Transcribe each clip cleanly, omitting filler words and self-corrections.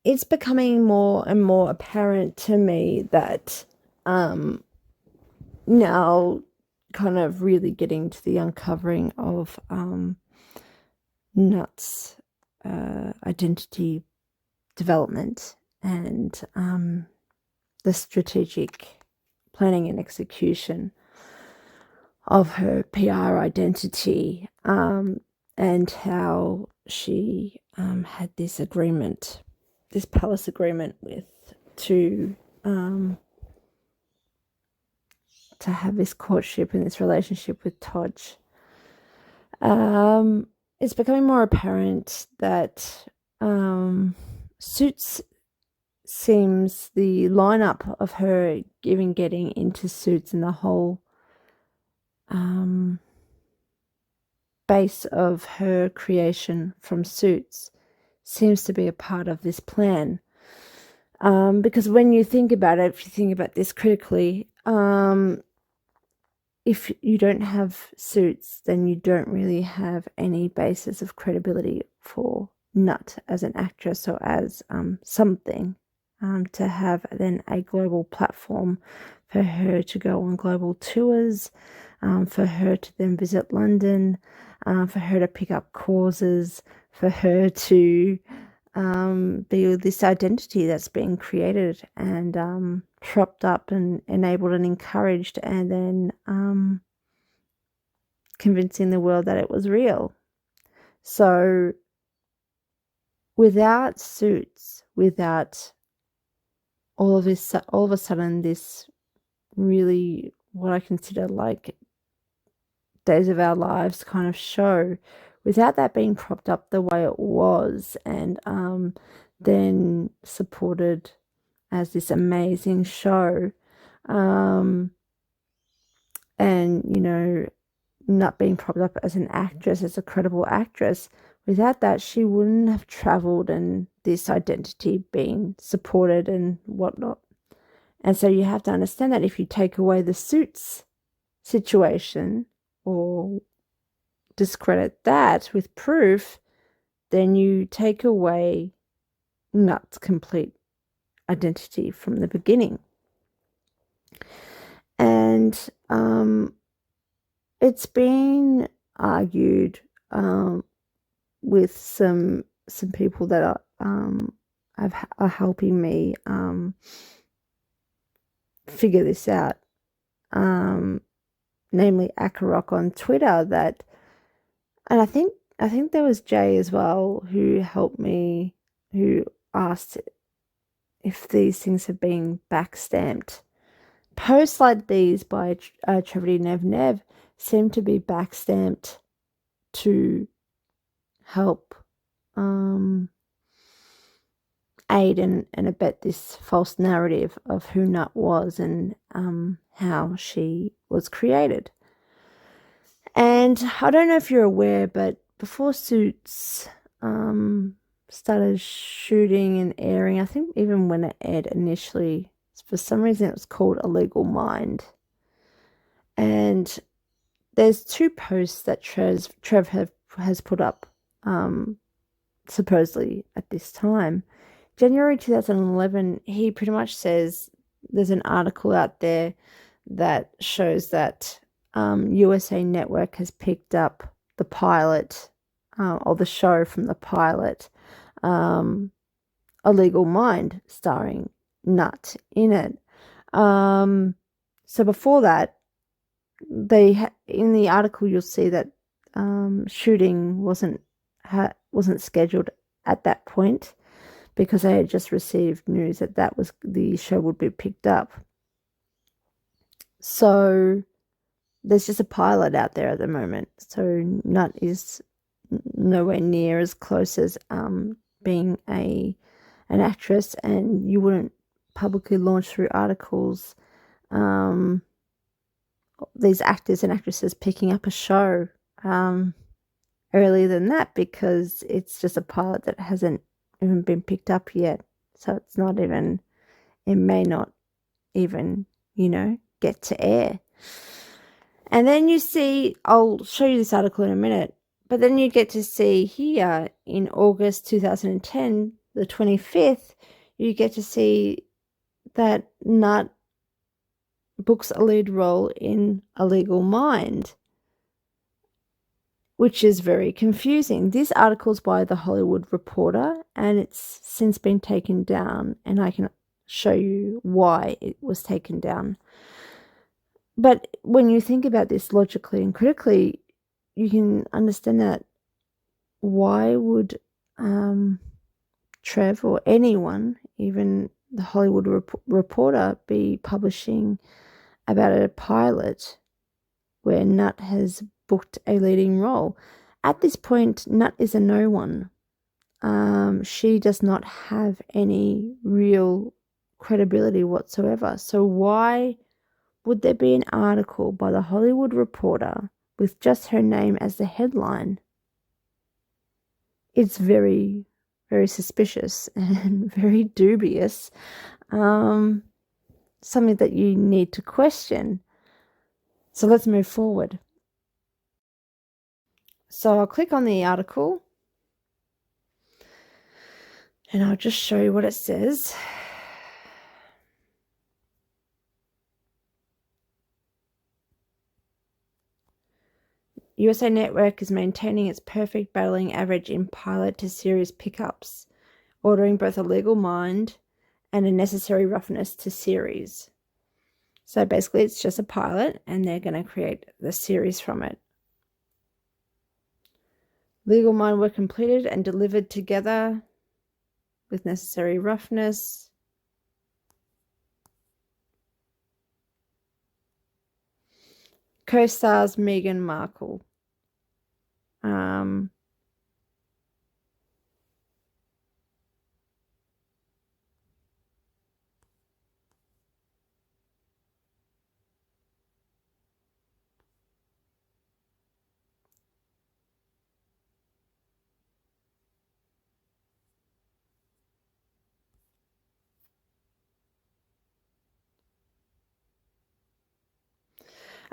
it's becoming more and more apparent to me that now kind of really getting to the uncovering of Nut's identity development and the strategic planning and execution of her PR identity, and how she had this agreement, this palace agreement to have this courtship and this relationship with Todge. It's becoming more apparent that Suits seems the lineup of her even getting into Suits and the whole base of her creation from Suits seems to be a part of this plan. Because when you think about it, if you think about this critically, if you don't have Suits, then you don't really have any basis of credibility for Nut as an actress or as something, to have then a global platform for her to go on global tours, for her to then visit London, for her to pick up causes, for her to be this identity that's being created and propped up and enabled and encouraged, and then convincing the world that it was real. So without Suits, without all of a sudden this really what I consider like Days of Our Lives kind of show, without that being propped up the way it was, and then supported as this amazing show, and not being propped up as an actress, as a credible actress, without that she wouldn't have traveled and this identity being supported and whatnot. And so you have to understand that if you take away the Suits situation or discredit that with proof, then you take away Nut's complete identity from the beginning. And it's been argued with some people that are helping me figure this out, namely Akarok on Twitter, that, and I think there was Jay as well who helped me, who asked if these things have been backstamped. Posts like these by Trevor Nev seem to be backstamped to help aid and abet this false narrative of who Nut was and how she was created. And I don't know if you're aware, but before Suits started shooting and airing, I think even when it aired initially, for some reason it was called A Legal Mind. And there's two posts that Trev has put up supposedly at this time. January 2011, he pretty much says there's an article out there that shows that USA Network has picked up the pilot or the show from the pilot, A Legal Mind, starring Nut in it. So before that, in the article you'll see that shooting wasn't scheduled at that point, because they had just received news that the show would be picked up. So there's just a pilot out there at the moment. So Nut is nowhere near as close as being an actress, and you wouldn't publicly launch through articles these actors and actresses picking up a show earlier than that, because it's just a pilot that hasn't even been picked up yet. So it may not even, get to air. And then you see, I'll show you this article in a minute, but then you get to see here in August 2010, the 25th, you get to see that Nutt books a lead role in A Legal Mind, which is very confusing. This article is by The Hollywood Reporter, and it's since been taken down, and I can show you why it was taken down. But when you think about this logically and critically, you can understand that why would Trev or anyone, even The Hollywood Reporter, be publishing about a pilot where Nutt has booked a leading role? At this point, Nutt is a no one. She does not have any real credibility whatsoever. So why would there be an article by The Hollywood Reporter with just her name as the headline? It's very, very suspicious and very dubious. Something that you need to question. So let's move forward. So I'll click on the article and I'll just show you what it says. USA Network is maintaining its perfect battling average in pilot to series pickups, ordering both A Legal Mind and A Necessary Roughness to series. So basically it's just a pilot and they're going to create the series from it. Legal Mind were completed and delivered together with Necessary Roughness. Co-stars Meghan Markle.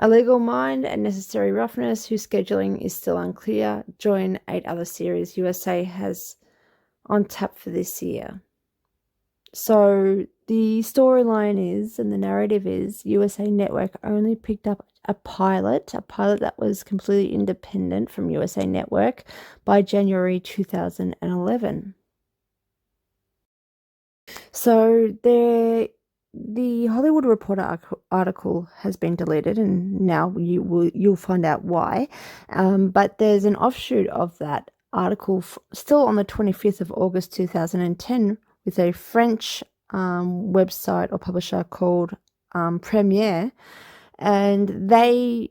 A Legal Mind and Necessary Roughness, whose scheduling is still unclear, join 8 other series USA has on tap for this year. So the storyline is, and the narrative is, USA Network only picked up a pilot that was completely independent from USA Network by January 2011. So the Hollywood Reporter article has been deleted, and now you'll find out why. But there's an offshoot of that article still on the 25th of August 2010 with a French website or publisher called Premiere, and they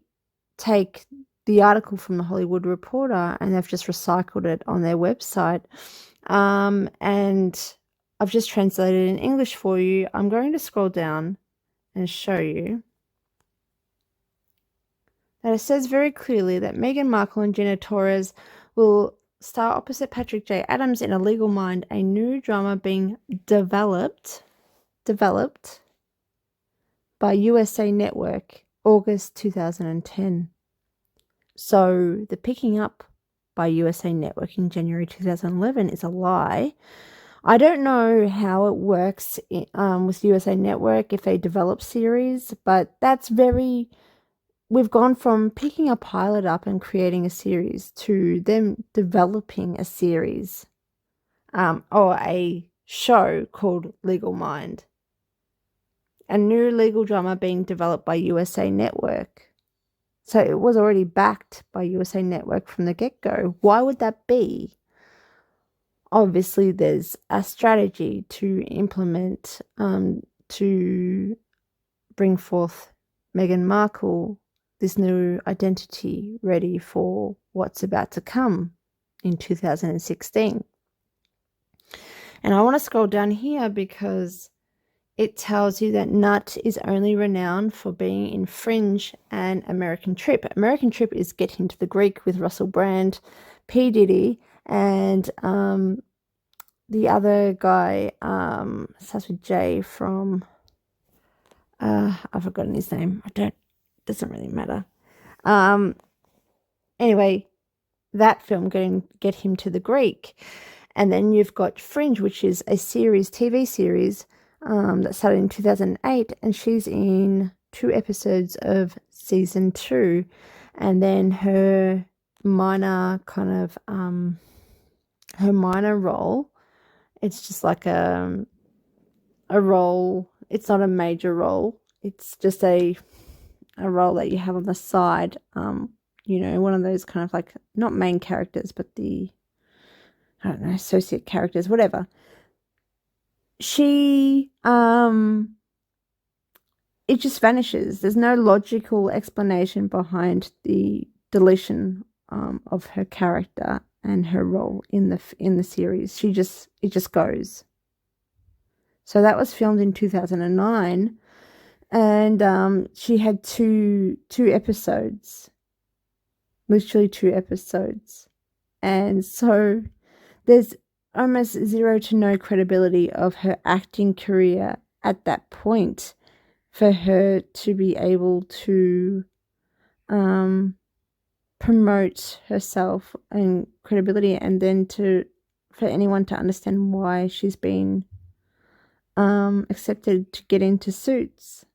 take the article from the Hollywood Reporter and they've just recycled it on their website. And I've just translated it in English for you. I'm going to scroll down and show you that it says very clearly that Meghan Markle and Gina Torres will star opposite Patrick J. Adams in A Legal Mind, a new drama being developed by USA Network, August 2010. So the picking up by USA Network in January 2011 is a lie. I don't know how it works with USA Network if they develop series, but we've gone from picking a pilot up and creating a series to them developing a series or a show called Legal Mind. A new legal drama being developed by USA Network. So it was already backed by USA Network from the get-go. Why would that be? Obviously, there's a strategy to implement to bring forth Meghan Markle, this new identity, ready for what's about to come in 2016. And I want to scroll down here because it tells you that Nutt is only renowned for being in Fringe and American Trip. American Trip is Get Him to the Greek with Russell Brand, P. Diddy, and the other guy starts with J from I've forgotten his name. Doesn't really matter. Anyway, that film Get Him to the Greek. And then you've got Fringe, which is a TV series that started in 2008, and she's in 2 episodes of season 2. And then her minor role, it's just like a role. It's not a major role. It's just a role that you have on the side. One of those kind of like, not main characters, but the, I don't know, associate characters, whatever. She, it just vanishes. There's no logical explanation behind the deletion of her character and her role in the series. It just goes. So that was filmed in 2009, and she had two episodes, literally 2 episodes, and so there's almost zero to no credibility of her acting career at that point for her to be able to promote herself and credibility, and then for anyone to understand why she's been accepted to get into Suits.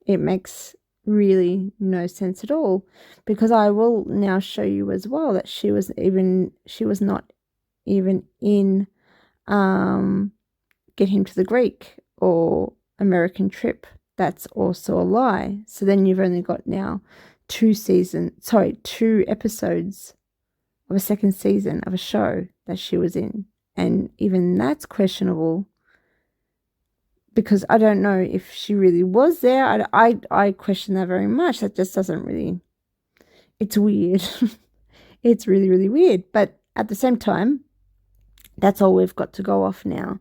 It makes really no sense at all, because I will now show you as well that she was not even in Get Him to the Greek or American Trip. That's also a lie. So then you've only got now 2 episodes of a second season of a show that she was in, and even that's questionable, because I don't know if she really was there. I question that very much. That just doesn't really, it's weird. It's really, really weird. But at the same time, that's all we've got to go off now.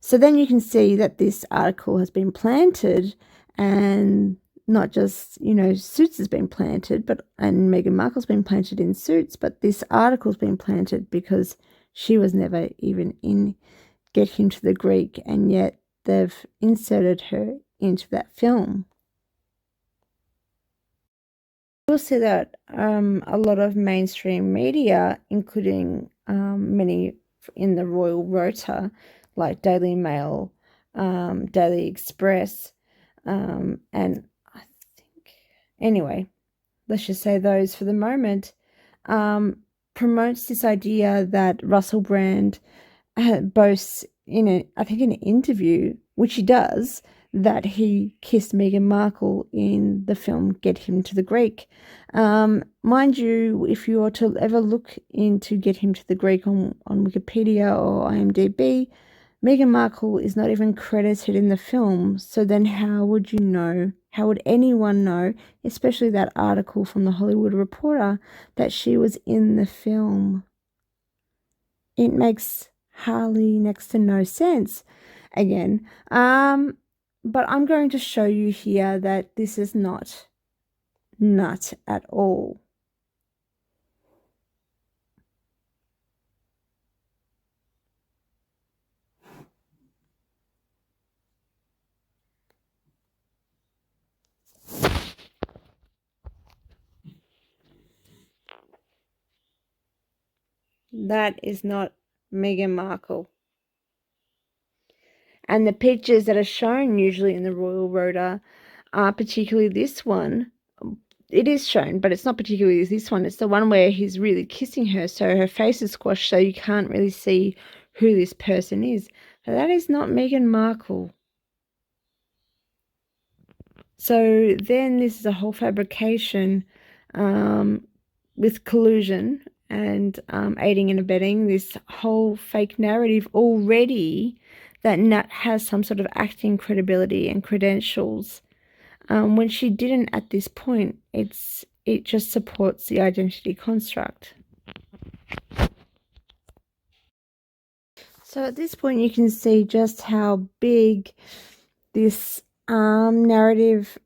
So then you can see that this article has been planted, and not just, Suits has been planted, and Meghan Markle's been planted in Suits, but this article's been planted because she was never even in Get Him to the Greek, and yet they've inserted her into that film. You'll see that a lot of mainstream media, including many in the Royal Rota, like Daily Mail, Daily Express, and I think, anyway, let's just say those for the moment, promotes this idea that Russell Brand boasts I think in an interview, which he does, that he kissed Meghan Markle in the film Get Him to the Greek. Mind you, if you are to ever look into Get Him to the Greek on Wikipedia or IMDb, Meghan Markle is not even credited in the film. So then how would anyone know, especially that article from the Hollywood Reporter, that she was in the film? It makes hardly next to no sense again. But I'm going to show you here that this is not nut at all. That is not Meghan Markle. And the pictures that are shown usually in the Royal Rota are particularly this one. It is shown, but it's not particularly this one. It's the one where he's really kissing her, so her face is squashed, so you can't really see who this person is. But that is not Meghan Markle. So then this is a whole fabrication with collusion and aiding and abetting this whole fake narrative already that Nat has some sort of acting credibility and credentials, when she didn't at this point. It just supports the identity construct. So at this point you can see just how big this narrative,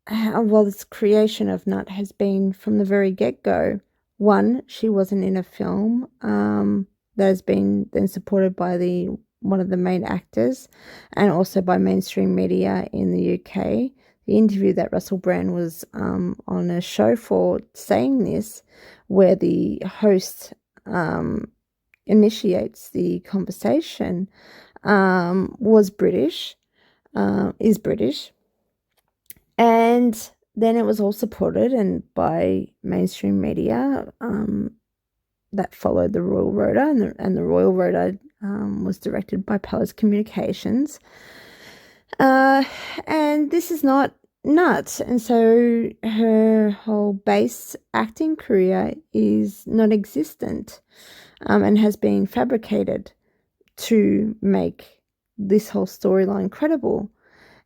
this creation of Nut has been from the very get-go. One, she wasn't in a film that has been then supported by one of the main actors, and also by mainstream media in the UK. The interview that Russell Brand was on a show for saying this, where the host initiates the conversation was British, is British. And then it was all supported and by mainstream media that followed the Royal Rota, and the Royal Rota was directed by Palace Communications. And this is not nuts. And so her whole base acting career is non-existent and has been fabricated to make this whole storyline credible.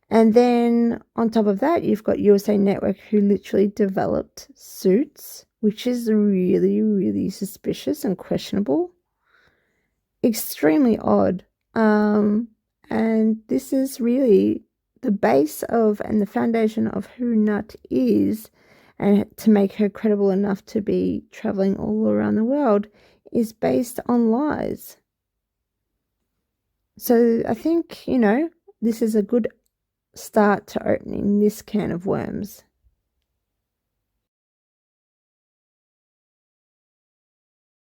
And then on top of that, you've got USA Network, who literally developed Suits, which is really, really suspicious and questionable. Extremely odd. And this is really the base of and the foundation of who Nut is, and to make her credible enough to be traveling all around the world is based on lies. So I think, this is a good start to opening this can of worms.